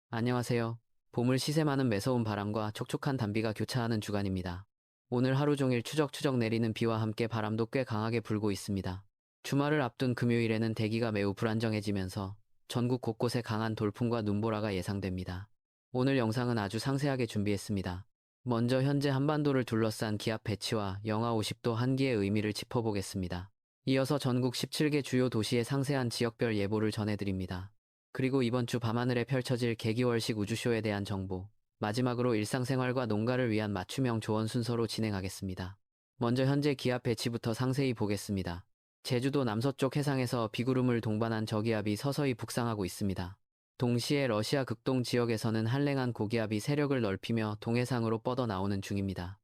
안녕하세요. 봄을 시샘하는 매서운 바람과 촉촉한 단비가 교차하는 주간입니다. 오늘 하루 종일 추적추적 내리는 비와 함께 바람도 꽤 강하게 불고 있습니다. 주말을 앞둔 금요일에는 대기가 매우 불안정해지면서 전국 곳곳에 강한 돌풍과 눈보라가 예상됩니다. 오늘 영상은 아주 상세하게 준비했습니다. 먼저 현재 한반도를 둘러싼 기압 배치와 영하 50도 한기의 의미를 짚어보겠습니다. 이어서 전국 17개 주요 도시의 상세한 지역별 예보를 전해드립니다. 그리고 이번 주 밤하늘에 펼쳐질 개기월식 우주쇼에 대한 정보, 마지막으로 일상생활과 농가를 위한 맞춤형 조언 순서로 진행하겠습니다. 먼저 현재 기압 배치부터 상세히 보겠습니다. 제주도 남서쪽 해상에서 비구름을 동반한 저기압이 서서히 북상하고 있습니다. 동시에 러시아 극동 지역에서는 한랭한 고기압이 세력을 넓히며 동해상으로 뻗어나오는 중입니다.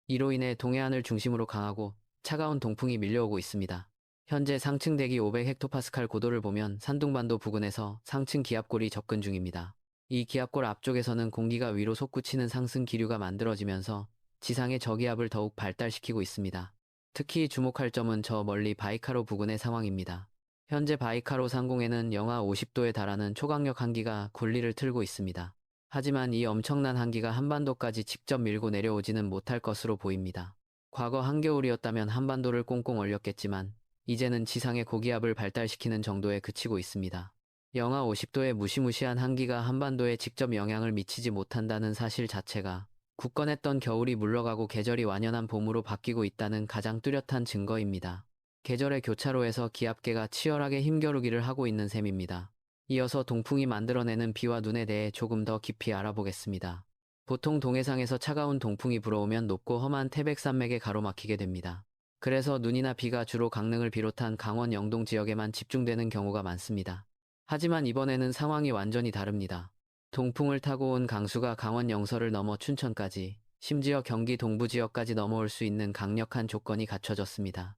이로 인해 동해안을 중심으로 강하고 차가운 동풍이 밀려오고 있습니다. 현재 상층 대기 500헥토파스칼 고도를 보면 산둥반도 부근에서 상층 기압골이 접근 중입니다. 이 기압골 앞쪽에서는 공기가 위로 솟구치는 상승 기류가 만들어지면서 지상의 저기압을 더욱 발달시키고 있습니다. 특히 주목할 점은 저 멀리 바이카로 부근의 상황입니다. 현재 바이카로 상공에는 영하 50도에 달하는 초강력 한기가 군리를 틀고 있습니다. 하지만 이 엄청난 한기가 한반도까지 직접 밀고 내려오지는 못할 것으로 보입니다. 과거 한겨울이었다면 한반도를 꽁꽁 얼렸겠지만 이제는 지상의 고기압을 발달시키는 정도에 그치고 있습니다. 영하 50도의 무시무시한 한기가 한반도에 직접 영향을 미치지 못한다는 사실 자체가 굳건했던 겨울이 물러가고 계절이 완연한 봄으로 바뀌고 있다는 가장 뚜렷한 증거입니다. 계절의 교차로에서 기압계가 치열하게 힘겨루기를 하고 있는 셈입니다. 이어서 동풍이 만들어내는 비와 눈에 대해 조금 더 깊이 알아보겠습니다. 보통 동해상에서 차가운 동풍이 불어오면 높고 험한 태백산맥에 가로막히게 됩니다. 그래서 눈이나 비가 주로 강릉을 비롯한 강원 영동 지역에만 집중되는 경우가 많습니다. 하지만 이번에는 상황이 완전히 다릅니다. 동풍을 타고 온 강수가 강원 영서를 넘어 춘천까지, 심지어 경기 동부 지역까지 넘어올 수 있는 강력한 조건이 갖춰졌습니다.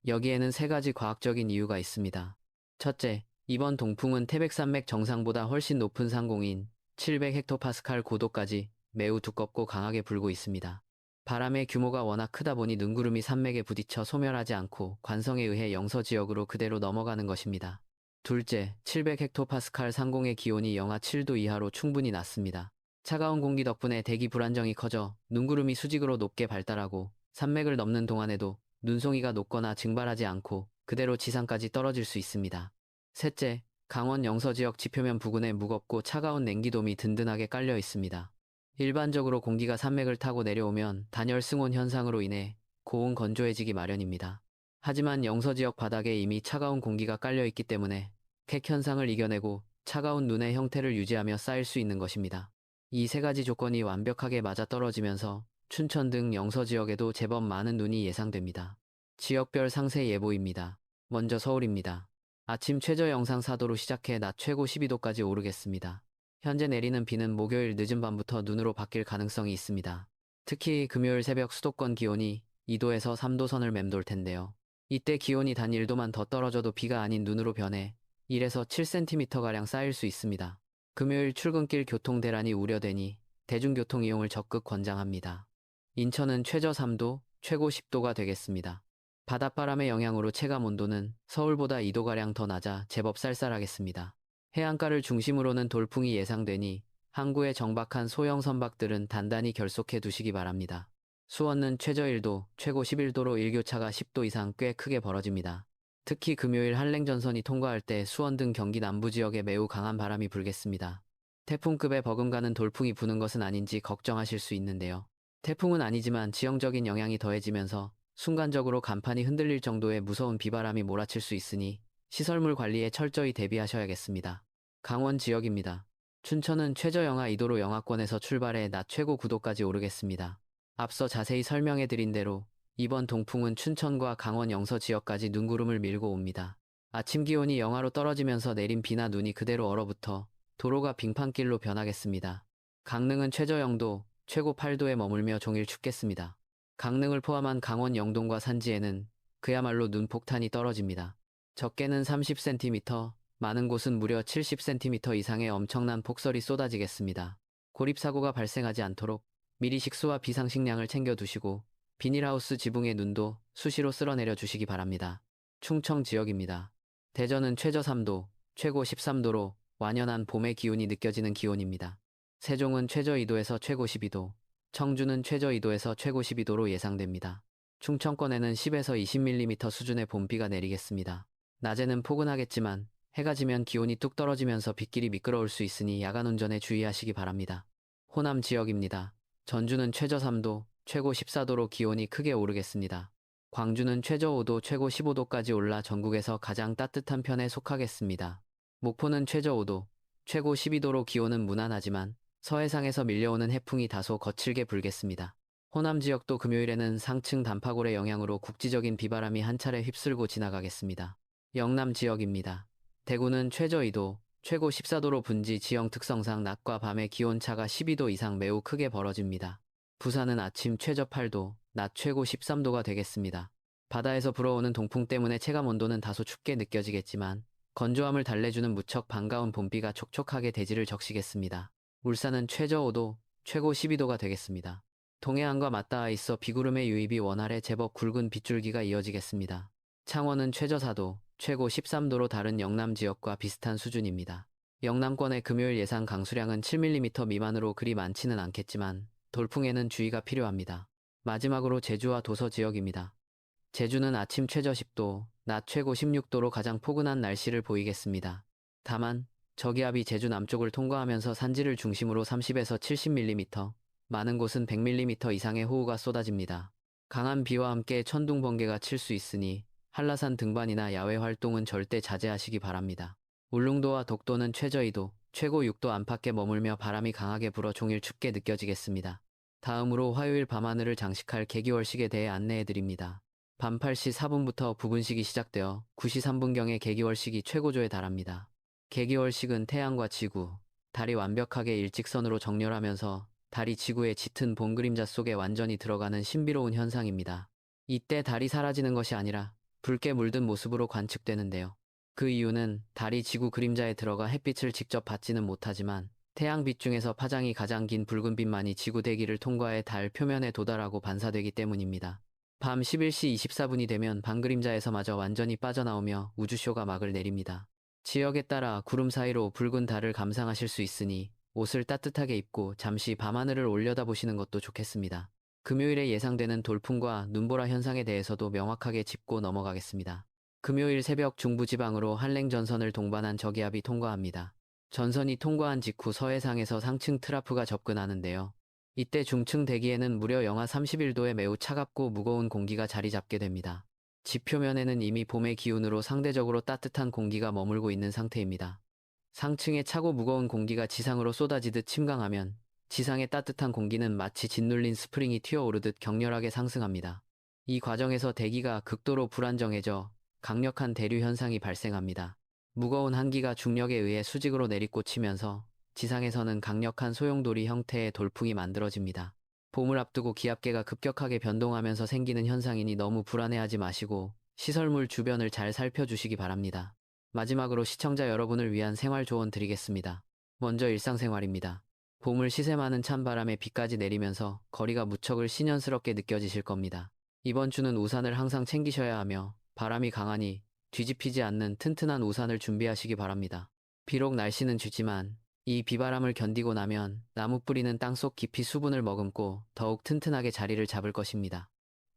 여기에는 세 가지 과학적인 이유가 있습니다. 첫째, 이번 동풍은 태백산맥 정상보다 훨씬 높은 상공인 700헥토파스칼 고도까지 매우 두껍고 강하게 불고 있습니다. 바람의 규모가 워낙 크다 보니 눈구름이 산맥에 부딪혀 소멸하지 않고 관성에 의해 영서 지역으로 그대로 넘어가는 것입니다. 둘째, 700헥토파스칼 상공의 기온이 영하 7도 이하로 충분히 낮습니다. 차가운 공기 덕분에 대기 불안정이 커져 눈구름이 수직으로 높게 발달하고 산맥을 넘는 동안에도 눈송이가 녹거나 증발하지 않고 그대로 지상까지 떨어질 수 있습니다. 셋째, 강원 영서 지역 지표면 부근에 무겁고 차가운 냉기돔이 든든하게 깔려 있습니다. 일반적으로 공기가 산맥을 타고 내려오면 단열 승온 현상으로 인해 고온 건조해지기 마련입니다. 하지만 영서 지역 바닥에 이미 차가운 공기가 깔려 있기 때문에 객 현상을 이겨내고 차가운 눈의 형태를 유지하며 쌓일 수 있는 것입니다. 이 세 가지 조건이 완벽하게 맞아떨어지면서 춘천 등 영서 지역에도 제법 많은 눈이 예상됩니다. 지역별 상세 예보입니다. 먼저 서울입니다. 아침 최저 영상 4도로 시작해 낮 최고 12도까지 오르겠습니다. 현재 내리는 비는 목요일 늦은 밤부터 눈으로 바뀔 가능성이 있습니다. 특히 금요일 새벽 수도권 기온이 2도에서 3도 선을 맴돌 텐데요. 이때 기온이 단 1도만 더 떨어져도 비가 아닌 눈으로 변해 1에서 7cm가량 쌓일 수 있습니다. 금요일 출근길 교통 대란이 우려되니 대중교통 이용을 적극 권장합니다. 인천은 최저 3도, 최고 10도가 되겠습니다. 바닷바람의 영향으로 체감 온도는 서울보다 2도가량 더 낮아 제법 쌀쌀하겠습니다. 해안가를 중심으로는 돌풍이 예상되니 항구의 정박한 소형 선박들은 단단히 결속해 두시기 바랍니다. 수원은 최저 1도, 최고 11도로 일교차가 10도 이상 꽤 크게 벌어집니다. 특히 금요일 한랭전선이 통과할 때 수원 등 경기 남부 지역에 매우 강한 바람이 불겠습니다. 태풍급의 버금가는 돌풍이 부는 것은 아닌지 걱정하실 수 있는데요. 태풍은 아니지만 지형적인 영향이 더해지면서 순간적으로 간판이 흔들릴 정도의 무서운 비바람이 몰아칠 수 있으니 시설물 관리에 철저히 대비하셔야겠습니다. 강원 지역입니다. 춘천은 최저 영하 2도로 영하권에서 출발해 낮 최고 9도까지 오르겠습니다. 앞서 자세히 설명해드린 대로 이번 동풍은 춘천과 강원 영서 지역까지 눈구름을 밀고 옵니다. 아침 기온이 영하로 떨어지면서 내린 비나 눈이 그대로 얼어붙어 도로가 빙판길로 변하겠습니다. 강릉은 최저 0도, 최고 8도에 머물며 종일 춥겠습니다. 강릉을 포함한 강원 영동과 산지에는 그야말로 눈폭탄이 떨어집니다. 적게는 30cm, 많은 곳은 무려 70cm 이상의 엄청난 폭설이 쏟아지겠습니다. 고립사고가 발생하지 않도록 미리 식수와 비상식량을 챙겨두시고 비닐하우스 지붕의 눈도 수시로 쓸어내려 주시기 바랍니다. 충청 지역입니다. 대전은 최저 3도, 최고 13도로 완연한 봄의 기운이 느껴지는 기온입니다. 세종은 최저 2도에서 최고 12도, 청주는 최저 2도에서 최고 12도로 예상됩니다. 충청권에는 10에서 20mm 수준의 봄비가 내리겠습니다. 낮에는 포근하겠지만 해가 지면 기온이 뚝 떨어지면서 빗길이 미끄러울 수 있으니 야간 운전에 주의하시기 바랍니다. 호남 지역입니다. 전주는 최저 3도, 최고 14도로 기온이 크게 오르겠습니다. 광주는 최저 5도, 최고 15도까지 올라 전국에서 가장 따뜻한 편에 속하겠습니다. 목포는 최저 5도, 최고 12도로 기온은 무난하지만 서해상에서 밀려오는 해풍이 다소 거칠게 불겠습니다. 호남 지역도 금요일에는 상층 단파골의 영향으로 국지적인 비바람이 한 차례 휩쓸고 지나가겠습니다. 영남 지역입니다. 대구는 최저 2도, 최고 14도로 분지 지형 특성상 낮과 밤의 기온차가 12도 이상 매우 크게 벌어집니다. 부산은 아침 최저 8도, 낮 최고 13도가 되겠습니다. 바다에서 불어오는 동풍 때문에 체감 온도는 다소 춥게 느껴지겠지만 건조함을 달래주는 무척 반가운 봄비가 촉촉하게 대지를 적시겠습니다. 울산은 최저 5도, 최고 12도가 되겠습니다. 동해안과 맞닿아 있어 비구름의 유입이 원활해 제법 굵은 빗줄기가 이어지겠습니다. 창원은 최저 4도, 최고 13도로 다른 영남 지역과 비슷한 수준입니다. 영남권의 금요일 예상 강수량은 7mm 미만으로 그리 많지는 않겠지만 돌풍에는 주의가 필요합니다. 마지막으로 제주와 도서 지역입니다. 제주는 아침 최저 10도, 낮 최고 16도로 가장 포근한 날씨를 보이겠습니다. 다만 저기압이 제주 남쪽을 통과하면서 산지를 중심으로 30에서 70mm, 많은 곳은 100mm 이상의 호우가 쏟아집니다. 강한 비와 함께 천둥 번개가 칠 수 있으니 한라산 등반이나 야외 활동은 절대 자제하시기 바랍니다. 울릉도와 독도는 최저 2도, 최고 6도 안팎에 머물며 바람이 강하게 불어 종일 춥게 느껴지겠습니다. 다음으로 화요일 밤하늘을 장식할 개기월식에 대해 안내해드립니다. 밤 8시 4분부터 부분식이 시작되어 9시 3분경에 개기월식이 최고조에 달합니다. 개기월식은 태양과 지구, 달이 완벽하게 일직선으로 정렬하면서 달이 지구의 짙은 봄 그림자 속에 완전히 들어가는 신비로운 현상입니다. 이때 달이 사라지는 것이 아니라 붉게 물든 모습으로 관측되는데요. 그 이유는 달이 지구 그림자에 들어가 햇빛을 직접 받지는 못하지만 태양빛 중에서 파장이 가장 긴 붉은빛만이 지구 대기를 통과해 달 표면에 도달하고 반사되기 때문입니다. 밤 11시 24분이 되면 반그림자에서마저 완전히 빠져나오며 우주쇼가 막을 내립니다. 지역에 따라 구름 사이로 붉은 달을 감상하실 수 있으니 옷을 따뜻하게 입고 잠시 밤하늘을 올려다보시는 것도 좋겠습니다. 금요일에 예상되는 돌풍과 눈보라 현상에 대해서도 명확하게 짚고 넘어가겠습니다. 금요일 새벽 중부지방으로 한랭전선을 동반한 저기압이 통과합니다. 전선이 통과한 직후 서해상에서 상층 트라프가 접근하는데요. 이때 중층 대기에는 무려 영하 31도의 매우 차갑고 무거운 공기가 자리 잡게 됩니다. 지표면에는 이미 봄의 기운으로 상대적으로 따뜻한 공기가 머물고 있는 상태입니다. 상층의 차고 무거운 공기가 지상으로 쏟아지듯 침강하면 지상의 따뜻한 공기는 마치 짓눌린 스프링이 튀어오르듯 격렬하게 상승합니다. 이 과정에서 대기가 극도로 불안정해져 강력한 대류 현상이 발생합니다. 무거운 한기가 중력에 의해 수직으로 내리꽂히면서 지상에서는 강력한 소용돌이 형태의 돌풍이 만들어집니다. 봄을 앞두고 기압계가 급격하게 변동하면서 생기는 현상이니 너무 불안해하지 마시고 시설물 주변을 잘 살펴주시기 바랍니다. 마지막으로 시청자 여러분을 위한 생활 조언 드리겠습니다. 먼저 일상생활입니다. 봄을 시샘하는 찬바람에 비까지 내리면서 거리가 무척을 신연스럽게 느껴지실 겁니다. 이번 주는 우산을 항상 챙기셔야 하며 바람이 강하니 뒤집히지 않는 튼튼한 우산을 준비하시기 바랍니다. 비록 날씨는 춥지만 이 비바람을 견디고 나면 나무 뿌리는 땅속 깊이 수분을 머금고 더욱 튼튼하게 자리를 잡을 것입니다.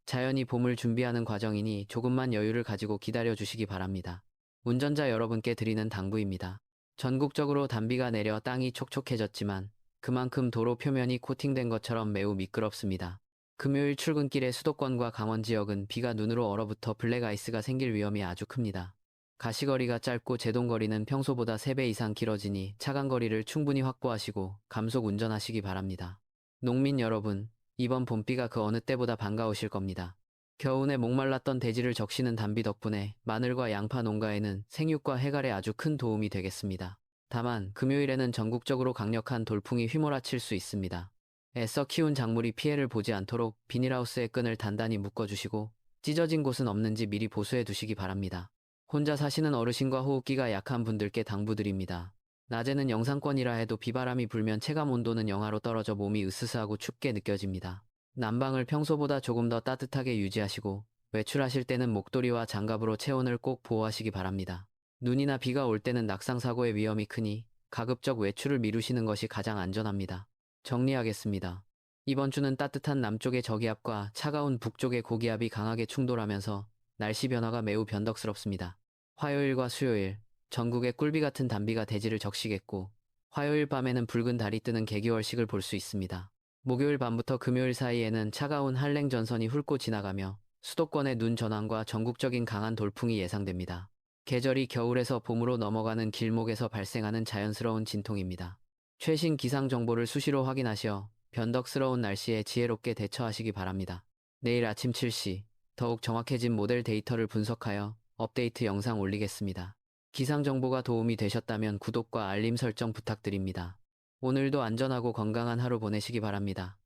자연이 봄을 준비하는 과정이니 조금만 여유를 가지고 기다려 주시기 바랍니다. 운전자 여러분께 드리는 당부입니다. 전국적으로 단비가 내려 땅이 촉촉해졌지만 그만큼 도로 표면이 코팅된 것처럼 매우 미끄럽습니다. 금요일 출근길의 수도권과 강원 지역은 비가 눈으로 얼어붙어 블랙아이스가 생길 위험이 아주 큽니다. 가시거리가 짧고 제동거리는 평소보다 3배 이상 길어지니 차간거리를 충분히 확보하시고 감속 운전하시기 바랍니다. 농민 여러분, 이번 봄비가 그 어느 때보다 반가우실 겁니다. 겨우내 목말랐던 대지를 적시는 단비 덕분에 마늘과 양파 농가에는 생육과 해갈에 아주 큰 도움이 되겠습니다. 다만 금요일에는 전국적으로 강력한 돌풍이 휘몰아칠 수 있습니다. 애써 키운 작물이 피해를 보지 않도록 비닐하우스의 끈을 단단히 묶어주시고 찢어진 곳은 없는지 미리 보수해 두시기 바랍니다. 혼자 사시는 어르신과 호흡기가 약한 분들께 당부드립니다. 낮에는 영상권이라 해도 비바람이 불면 체감 온도는 영하로 떨어져 몸이 으스스하고 춥게 느껴집니다. 난방을 평소보다 조금 더 따뜻하게 유지하시고 외출하실 때는 목도리와 장갑으로 체온을 꼭 보호하시기 바랍니다. 눈이나 비가 올 때는 낙상사고의 위험이 크니 가급적 외출을 미루시는 것이 가장 안전합니다. 정리하겠습니다. 이번 주는 따뜻한 남쪽의 저기압과 차가운 북쪽의 고기압이 강하게 충돌하면서 날씨 변화가 매우 변덕스럽습니다. 화요일과 수요일, 전국에 꿀비 같은 단비가 대지를 적시겠고, 화요일 밤에는 붉은 달이 뜨는 개기월식을 볼 수 있습니다. 목요일 밤부터 금요일 사이에는 차가운 한랭 전선이 훑고 지나가며 수도권의 눈 전환과 전국적인 강한 돌풍이 예상됩니다. 계절이 겨울에서 봄으로 넘어가는 길목에서 발생하는 자연스러운 진통입니다. 최신 기상 정보를 수시로 확인하시어 변덕스러운 날씨에 지혜롭게 대처하시기 바랍니다. 내일 아침 7시 더욱 정확해진 모델 데이터를 분석하여 업데이트 영상 올리겠습니다. 기상 정보가 도움이 되셨다면 구독과 알림 설정 부탁드립니다. 오늘도 안전하고 건강한 하루 보내시기 바랍니다.